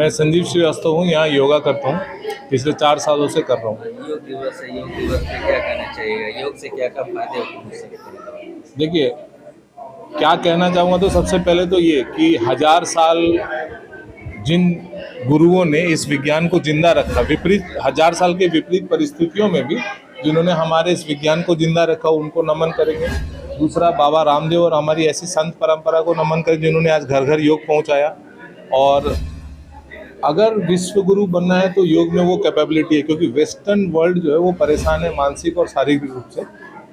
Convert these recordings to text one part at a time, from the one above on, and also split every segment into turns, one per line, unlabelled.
मैं संजीव श्रीवास्तव हूँ, यहाँ योगा करता हूँ, पिछले 4 सालों से कर रहा हूँ।
योग दिवस है, योग दिवस पे क्या कहना चाहिएगा? योग से क्या क्या फायदे हो सकते हैं?
देखिए, क्या कहना चाहूँगा तो सबसे पहले तो ये कि 1000 साल जिन गुरुओं ने इस विज्ञान को जिंदा रखा, विपरीत 1000 साल के विपरीत परिस्थितियों में भी जिन्होंने हमारे इस विज्ञान को जिंदा रखा, उनको नमन करेंगे। दूसरा, बाबा रामदेव और हमारी ऐसी संत परंपरा को नमन करें जिन्होंने आज घर घर योग पहुंचाया। और अगर विश्व गुरु बनना है तो योग में वो कैपेबिलिटी है, क्योंकि वेस्टर्न वर्ल्ड जो है वो परेशान है मानसिक और शारीरिक रूप से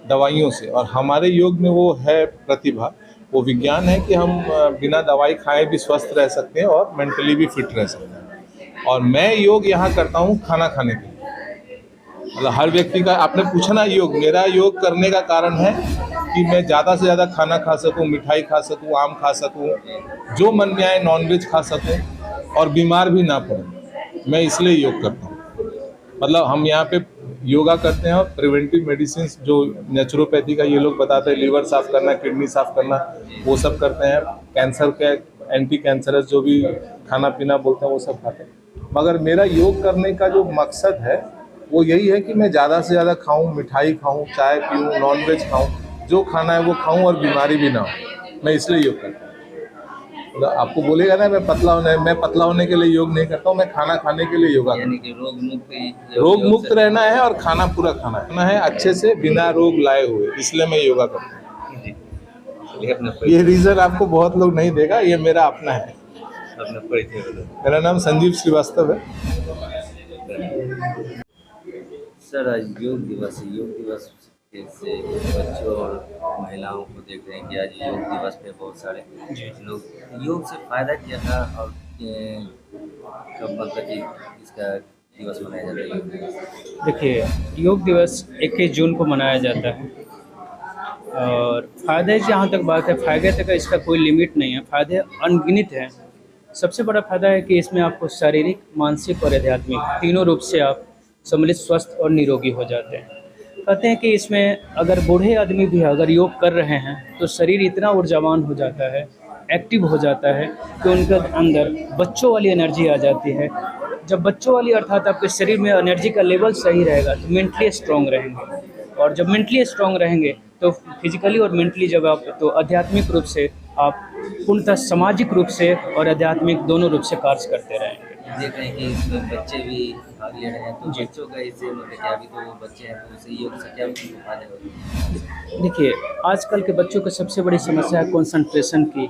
दवाइयों से, और हमारे योग में वो है प्रतिभा, वो विज्ञान है कि हम बिना दवाई खाए भी स्वस्थ रह सकते हैं और मेंटली भी फिट रह सकते हैं। और मैं योग यहाँ करता हूँ खाना खाने के लिए। मतलब हर व्यक्ति का, आपने पूछा ना योग, मेरा योग करने का कारण है कि मैं ज़्यादा से ज़्यादा खाना खा सकूँ, मिठाई खा सकूँ, आम खा सकूँ, जो मन में आए नॉनवेज खा सकूँ और बीमार भी ना पड़ूँ। मैं इसलिए योग करता हूँ। मतलब हम यहाँ पे योगा करते हैं और प्रिवेंटिव मेडिसिन जो नेचुरोपैथी का ये लोग बताते हैं, लीवर साफ करना, किडनी साफ करना, वो सब करते हैं। कैंसर के एंटी कैंसरस जो भी खाना पीना बोलते हैं वो सब खाते हैं। मगर मेरा योग करने का जो मकसद है वो यही है कि मैं ज़्यादा से ज़्यादा खाऊं, मिठाई खाऊं, चाय पीऊं, नॉनवेज खाऊं, जो खाना है वो खाऊं और बीमारी भी ना हो। मैं इसलिए योग करता हूँ। मतलब आपको बोलेगा ना मैं पतला होने के लिए योग नहीं करता हूँ, मैं खाना खाने के लिए योगा करता हूँ।
यानी कि
रोग मुक्त रहना है और खाना पूरा खाना है अच्छे से, बिना रोग लाए हुए, इसलिए मैं योगा करता हूँ।
चलिए, अपना
ये रीजन आपको बहुत लोग नहीं देगा, ये मेरा अपना है।
अपना परिचय बताइए।
मेरा नाम संजीव श्रीवास्तव है।
सर, आज योग दिवस है। योग दिवस से बच्चों और महिलाओं को देख रहे हैं कि आज योग दिवस पे बहुत सारे लोग, योग से फायदा क्या था और कब मतलब कि इसका दिवस मनाया जाता है योग दिवस?
देखिए, योग दिवस 21 जून को मनाया जाता है और फ़ायदे जहाँ तक बात है, फ़ायदे तक इसका कोई लिमिट नहीं है, फ़ायदे अनगिनत हैं। सबसे बड़ा फ़ायदा है कि इसमें आपको शारीरिक, मानसिक और आध्यात्मिक तीनों रूप से आप सम्मिलित, स्वस्थ और निरोगी हो जाते हैं। कहते हैं कि इसमें अगर बूढ़े आदमी भी अगर योग कर रहे हैं तो शरीर इतना ऊर्जावान हो जाता है, एक्टिव हो जाता है कि उनके अंदर बच्चों वाली एनर्जी आ जाती है। जब बच्चों वाली अर्थात आपके शरीर में एनर्जी का लेवल सही रहेगा तो मेंटली स्ट्रॉन्ग रहेंगे, और जब मेंटली स्ट्रॉन्ग रहेंगे तो फिजिकली और मेंटली जब आप, तो आध्यात्मिक रूप से आप पूर्णतः सामाजिक रूप से और आध्यात्मिक दोनों रूप से कार्य करते रहेंगे।
देख रहे हैं कि इसमें बच्चे भी भाग ले रहे हैं, तो बच्चों का इससे मतलब क्या, अभी तो वो बच्चे हैं तो उसे योग से क्या फायदे होते हैं?
देखिए, आजकल के बच्चों की सबसे बड़ी समस्या है कंसंट्रेशन की।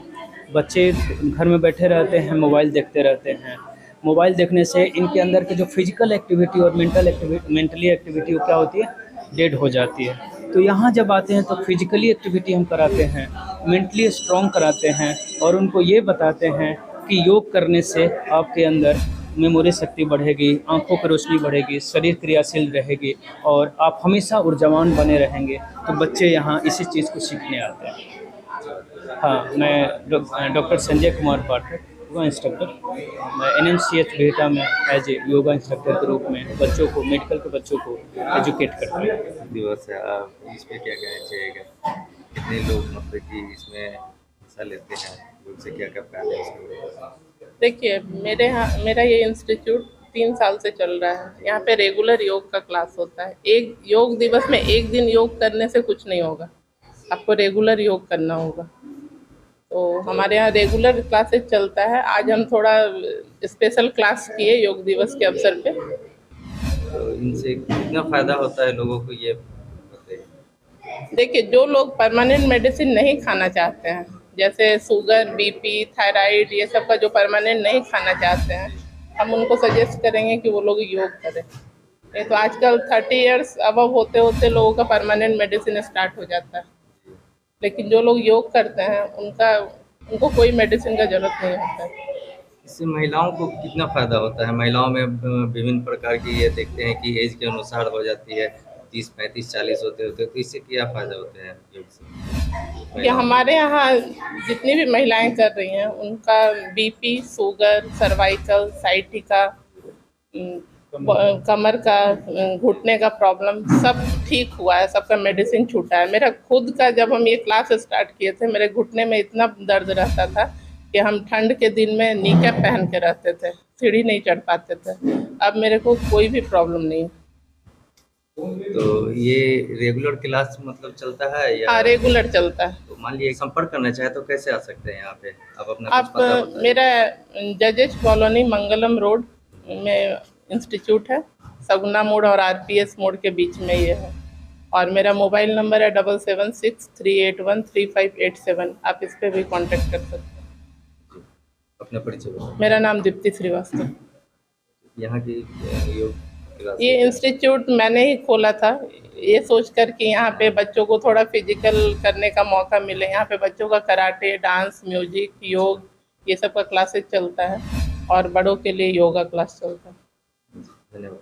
बच्चे घर में बैठे रहते हैं, मोबाइल देखते रहते हैं। मोबाइल देखने से इनके अंदर के जो फिजिकल एक्टिविटी और मेंटली एक्टिविटी वो क्या होती है, डेड हो जाती है। तो यहाँ जब आते हैं तो फिजिकली एक्टिविटी हम कराते हैं, मेंटली स्ट्रॉन्ग कराते हैं और उनको ये बताते हैं कि योग करने से आपके अंदर मेमोरी शक्ति बढ़ेगी, आंखों की रोशनी बढ़ेगी, शरीर क्रियाशील रहेगी और आप हमेशा ऊर्जावान बने रहेंगे। तो बच्चे यहाँ इसी चीज़ को सीखने आते हैं। हाँ, मैं doctor Sanjay Kumar Pathak, yoga instructor. मैं NMCH बिहटा में एज ए योगा इंस्ट्रक्टर के रूप में बच्चों को, मेडिकल के बच्चों को एजुकेट करता हूँ।
दिवस है, आप इसमें क्या कहना चाहिएगा? कितने लोग मतलब कि इसमें हिस्सा लेते हैं? योग से क्या क्या फायदे हैं इसमें?
देखिए, मेरा ये इंस्टीट्यूट 3 साल से चल रहा है। यहाँ पे रेगुलर योग का क्लास होता है। एक योग दिवस में एक दिन योग करने से कुछ नहीं होगा, आपको रेगुलर योग करना होगा। तो हमारे यहाँ रेगुलर क्लासेस चलता है। आज हम थोड़ा स्पेशल क्लास किए योग दिवस के अवसर पे।
तो इनसे कितना फायदा होता है लोगों को, ये बताइए।
देखिए, जो लोग परमानेंट मेडिसिन नहीं खाना चाहते हैं, जैसे शुगर, बीपी, थायराइड, ये सब का जो परमानेंट नहीं खाना चाहते हैं, हम उनको सजेस्ट करेंगे कि वो लोग योग करें। नहीं तो आजकल 30 इयर्स अबव होते होते लोगों का परमानेंट मेडिसिन स्टार्ट हो जाता है। लेकिन जो लोग योग करते हैं उनको कोई मेडिसिन का ज़रूरत नहीं होता है।
इससे महिलाओं को कितना फायदा होता है? महिलाओं में विभिन्न प्रकार की, ये देखते हैं कि एज के अनुसार हो जाती है, 30, 35, 40 होते होते, तो इससे क्या फायदा होते हैं योग से?
ये हमारे यहाँ जितनी भी महिलाएं कर रही हैं उनका बीपी, शुगर, सर्वाइकल, साइटिका, कमर का, घुटने का प्रॉब्लम सब ठीक हुआ है, सबका मेडिसिन छूटा है। मेरा खुद का, जब हम ये क्लास स्टार्ट किए थे, मेरे घुटने में इतना दर्द रहता था कि हम ठंड के दिन में नी कैप पहन के रहते थे, सीढ़ी नहीं चढ़ पाते थे। अब मेरे को कोई भी प्रॉब्लम नहीं है।
तो ये रेगुलर क्लास मतलब चलता है या?
हाँ, रेगुलर चलता है।
तो मान लीजिए संपर्क करना चाहे तो कैसे आ सकते हैं यहाँ पे? आप अपना कुछ
आप
पता बताइए।
मेरा जजेस कॉलोनी मंगलम रोड में इंस्टीट्यूट है, सगुना मोड़ और आरपीएस मोड़ के बीच में ये है। और मेरा मोबाइल नंबर है 7763813587। आप इस पे भी कांटेक्ट कर सकते हैं।
अपना परिचय बताइए।
मेरा नाम दीप्ति श्रीवास्तव।
यहाँ की योग क्लास
ये इंस्टीट्यूट मैंने ही खोला था, ये सोचकर कि यहाँ पे बच्चों को थोड़ा फिजिकल करने का मौका मिले। यहाँ पे बच्चों का कराटे, डांस, म्यूजिक, योग ये सब का क्लासेस चलता है और बड़ों के लिए योगा क्लास चलता है।
धन्यवाद।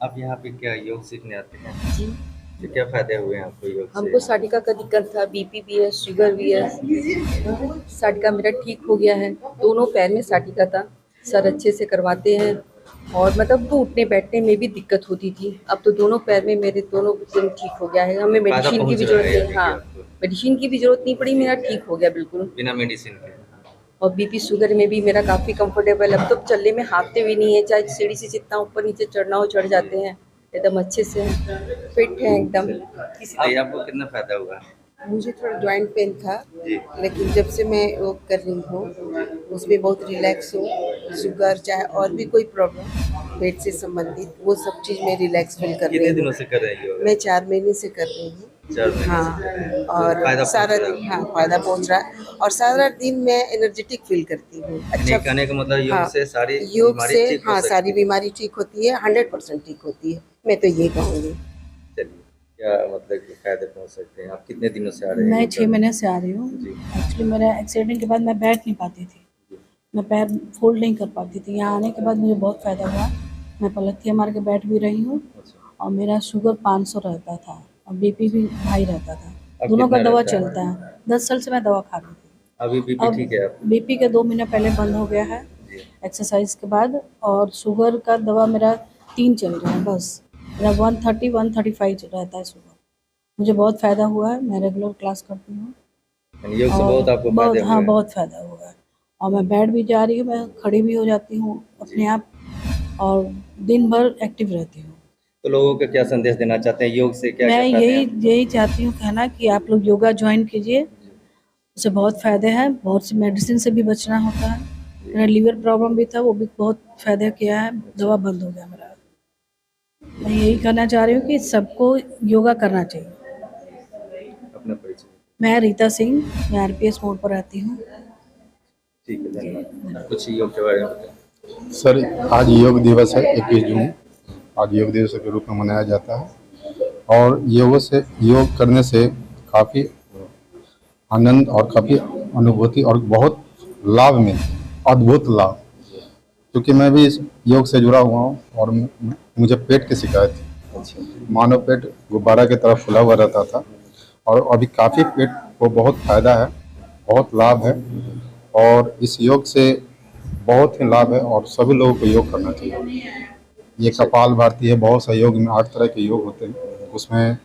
आप यहाँ पे क्या योग सीखने आते हैं?
जी,
तो क्या फायदे हुए हैं आपको योग
हमको
से?
साटिका का दिक्कत था, बीपी भी है, शुगर भी है। साटिका मेरा ठीक हो गया है। दोनों पैर में साटिका था, सर अच्छे से करवाते हैं। और मतलब तो उठने बैठने में भी दिक्कत होती थी, अब तो दोनों पैर में मेरे दोनों एकदम ठीक हो गया है। हमें
फायदा
मेडिसिन की
पहुंच
भी
रहा है
जरूरत
अभी
नहीं, हाँ
आपको?
मेडिसिन की भी जरूरत नहीं पड़ी, मेरा ठीक हो गया बिल्कुल।
बिना मेडिसिन के?
और बीपी शुगर में भी मेरा काफ़ी कंफर्टेबल, अब तो चलने में हाथते भी नहीं है, चाहे सीढ़ी से जितना ऊपर नीचे चढ़ना हो चढ़ जाते हैं, एकदम अच्छे से फिट है एकदम।
बताइए आपको कितना फायदा हुआ?
मुझे थोड़ा जॉइंट पेन था,
जी।
लेकिन जब से मैं योग कर रही हूँ उसमें बहुत रिलैक्स हूँ। शुगर चाहे और भी कोई प्रॉब्लम पेट से संबंधित, वो सब चीज़ में रिलैक्स फील कर
कितने
रही
दिनों
हूँ।
से कर रहे हैं योग?
मैं 4 महीने से कर रही हूँ।
4 महीने
हाँ,
से।
और
फायदा
सारा
पहुंच रहा
दिन, हाँ फायदा पहुँच रहा है और सारा दिन मैं एनर्जेटिक फील करती हूँ।
अच्छा, कहने का मतलब योग
हाँ,
से सारी
योग
बीमारी
से
ठीक हो
हाँ
सकती
सारी
है।
बीमारी ठीक होती है, 100% ठीक होती है, मैं तो ये कहूँगी।
चलिए, क्या मतलब कि फायदे पहुंच सकते हैं? आप कितने दिनों से आ रहे हैं?
मैं
योग
6
करने?
महीने से आ रही हूँ।
जी।
एक्चुअली मेरा एक्सीडेंट के बाद मैं बैठ नहीं पाती थी, मैं पैर फोल्ड नहीं कर पाती थी। यहाँ आने के बाद मुझे बहुत फ़ायदा हुआ। मैं पलथियाँ मार के बैठ भी रही हूँ
अच्छा।
और मेरा शुगर 500 रहता था और बीपी भी हाई रहता था।
अब
दोनों का
कितना
दवा
रहता है?
चलता है। 10 साल से मैं दवा खा रही थी।
अभी बीपी
अब
ठीक है आप?
बीपी के 2 महीने पहले बंद हो गया है
जी।
एक्सरसाइज के बाद। और शुगर का दवा मेरा 3 चल रहा है बस। मेरा 130 135 रहता है शुगर। मुझे बहुत फ़ायदा हुआ है, मैं रेगुलर क्लास करती हूँ।
यानी योग से
और
बहुत आपको फायदे हुए
हाँ
हैं?
बहुत फ़ायदा हुआ है। और मैं बैठ भी जा रही हूँ, मैं खड़ी भी हो जाती हूँ अपने आप और दिन भर एक्टिव रहती हूँ।
तो लोगों को क्या संदेश देना चाहते हैं? योग से क्या क्या
मैं
फायदे
यही
हैं?
यही चाहती हूँ कहना कि आप लोग योगा ज्वाइन कीजिए, उससे बहुत फ़ायदे हैं। बहुत सी मेडिसिन से भी बचना होता है। मेरा लीवर प्रॉब्लम भी था, वो भी बहुत फ़ायदा किया है, दवा बंद हो गया मेरा। मैं यही कहना चाह रही हूँ कि सबको योगा करना चाहिए।
अपना परिचय।
मैं रीता सिंह, मैं आरपीएस मोड़ पर रहती हूँ।
ठीक है, धन्यवाद। कुछ योग के बारे में बताएं।
सर, आज योग दिवस है 21 जून। आज योग दिवस के रूप में मनाया जाता है और योग करने से काफ़ी आनंद और काफ़ी अनुभूति और बहुत लाभ मिलते, अद्भुत लाभ। क्योंकि मैं भी इस योग से जुड़ा हुआ हूँ और मुझे पेट की शिकायत थी। मानो पेट गुब्बारा की तरफ फुला हुआ रहता था और अभी काफ़ी पेट को बहुत फायदा है, बहुत लाभ है और इस योग से बहुत ही लाभ है और सभी लोगों को योग करना चाहिए। ये कपाल भारती है, बहुत सा योग में 8 तरह के योग होते हैं, उसमें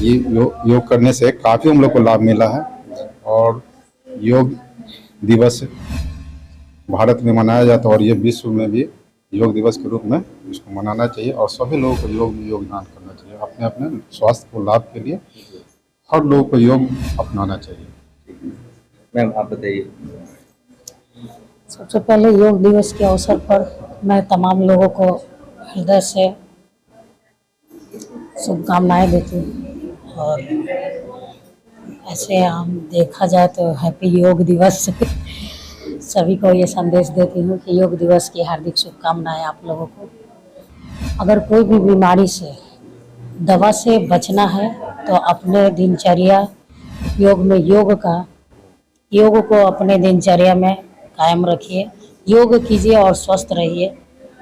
ये योग करने से काफ़ी हम लोग को लाभ मिला है। और योग दिवस भारत में मनाया जाता है और ये विश्व में भी योग दिवस के रूप में इसको मनाना चाहिए और सभी लोगों को योग में योगदान करना चाहिए। अपने अपने स्वास्थ्य को लाभ के लिए हर लोगों को योग अपनाना चाहिए।
मैम आप बताइए।
सबसे पहले योग दिवस के अवसर पर मैं तमाम लोगों को हृदय से शुभकामनाएं देती हूँ। और ऐसे हम देखा जाए तो हैप्पी योग दिवस सभी को ये संदेश देती हूँ कि योग दिवस की हार्दिक शुभकामनाएं आप लोगों को। अगर कोई भी बीमारी से, दवा से बचना है तो अपने दिनचर्या उपयोग में योग को अपने दिनचर्या में कायम रखिए, योग कीजिए और स्वस्थ रहिए।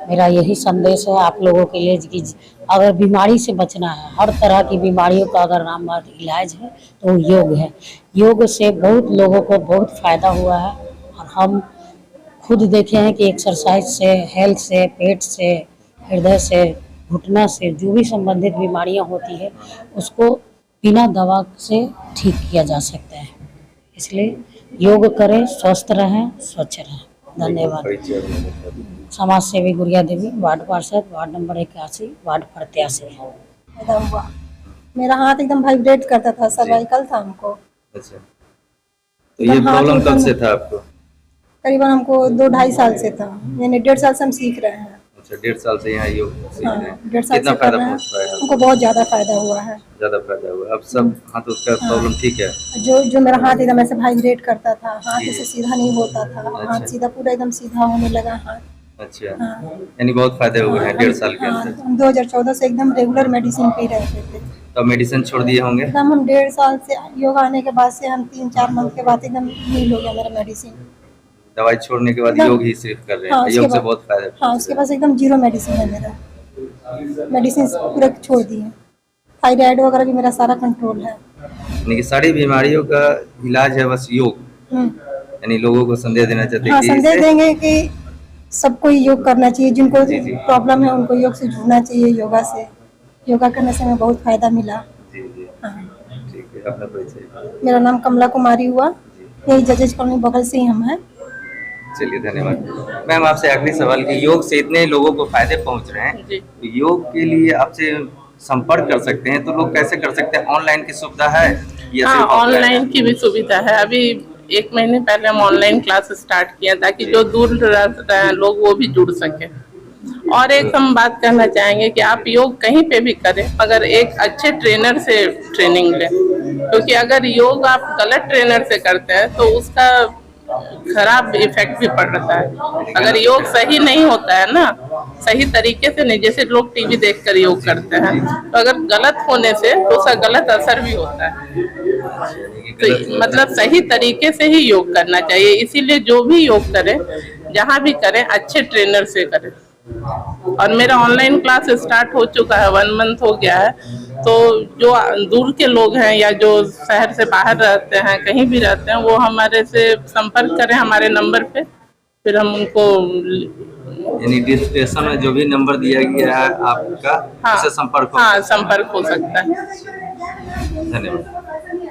मेरा यही संदेश है आप लोगों के लिए कि अगर बीमारी से बचना है, हर तरह की बीमारियों का अगर नाम इलाज है तो वो योग है। योग से बहुत लोगों को बहुत फ़ायदा हुआ है और हम खुद देखे हैं कि एक्सरसाइज से, हेल्थ से, पेट से, हृदय से, घुटना से जो भी संबंधित बीमारियां होती है उसको बिना दवा से ठीक किया जा सकता है। इसलिए योग करें, स्वस्थ रहें, स्वच्छ रहें। धन्यवाद।
परिचय बता दीजिए।
समाज सेवी गुड़िया देवी, वार्ड पार्षद, वार्ड नंबर 81, वार्ड प्रत्याशी।
फायदा हुआ। मेरा हाथ एकदम वाइब्रेट करता था, सर्वाइकल था हमको।
अच्छा, तो ये प्रॉब्लम कब से था आपको?
करीबन हमको 2-2.5 साल से था, यानी 1.5 साल से हम सीख रहे हैं।
अच्छा, 1.5 साल से यहाँ योग सीख रहे हैं।
1.5 साल
कितना
से कर
फायदा
रहे हैं,
पहुँच रहा है?
हमको बहुत ज़्यादा फायदा हुआ है।
ज़्यादा फायदा हुआ, अब सब हाथ उसका प्रॉब्लम ठीक है?
जो मेरा हाथ एकदम ऐसे वाइब्रेट करता था, हाथ ऐसे सीधा नहीं होता था, हाथ सीधा पूरा एकदम सीधा होने लगा हाथ।
अच्छा,
हाँ।
यानी बहुत फायदे हुए हैं 1.5 साल के अंदर।
हम 2014 से एकदम रेगुलर मेडिसिन पी रहे थे।
तो मेडिसिन छोड़ दिए होंगे?
एकदम हम 1.5 साल से योग आने के बाद से हम 3-4 मंथ के बाद एकदम हील हो गया मेरा मेडिसिन।
दवाई छोड़ने के बाद योग ही सिर्फ कर रहे हैं?
हाँ,
योग से बहुत फायदा।
हाँ, उसके पास एकदम 0 मेडिसिन है मेरा, मेडिसिन पूरा छोड़ दिए। थायराइड वगैरह भी मेरा सारा कंट्रोल है।
यानी कि सारी बीमारियों का इलाज है बस योग। यानी लोगों को संदेश देना चाहते हैं
हाँ,
कि
संदेश
इससे-
देंगे कि सबको योग करना चाहिए, जिनको प्रॉब्लम है उनको योग से जुड़ना चाहिए। योगा से, योगा करने से हमें बहुत फायदा मिला।
जी जी,
हाँ।
ठीक है, अपना परिचय।
मेरा नाम कमला कुमारी हुआ, यही जजेज कॉलोनी बगल से ही हम हैं।
चलिए, धन्यवाद। मैम, आपसे आखिरी सवाल कि योग से इतने लोगों को फायदे पहुंच रहे हैं,
जी।
तो योग के लिए आपसे संपर्क कर सकते हैं, तो लोग कैसे कर सकते हैं? ऑनलाइन की सुविधा है या
हाँ,
सिर्फ ऑफलाइन?
ऑनलाइन की भी सुविधा है। अभी 1 महीने पहले हम ऑनलाइन क्लास स्टार्ट किया ताकि जो दूर रह हैं लोग वो भी जुड़ सके। और एक हम बात कहना चाहेंगे कि आप योग कहीं पे भी करें, मगर एक अच्छे ट्रेनर से ट्रेनिंग लें, क्योंकि अगर योग आप गलत ट्रेनर से करते हैं तो उसका खराब इफेक्ट भी पड़ता है। अगर योग सही नहीं होता है ना, सही तरीके से नहीं, जैसे लोग टीवी देखकर योग करते हैं, तो अगर गलत होने से तो उसका गलत असर भी होता है। तो मतलब सही तरीके से ही योग करना चाहिए। इसीलिए जो भी योग करें, जहाँ भी करें, अच्छे ट्रेनर से करें। और मेरा ऑनलाइन क्लास स्टार्ट हो चुका है, 1 मंथ हो गया है। तो जो दूर के लोग हैं या जो शहर से बाहर रहते हैं, कहीं भी रहते हैं, वो हमारे से संपर्क करें हमारे नंबर पे, फिर हम उनको
यानी डिस्क्रिप्शन में जो भी नंबर दिया गया है आपका,
हाँ,
उससे संपर्क हो।
हाँ, संपर्क हो सकता है।
धन्यवाद।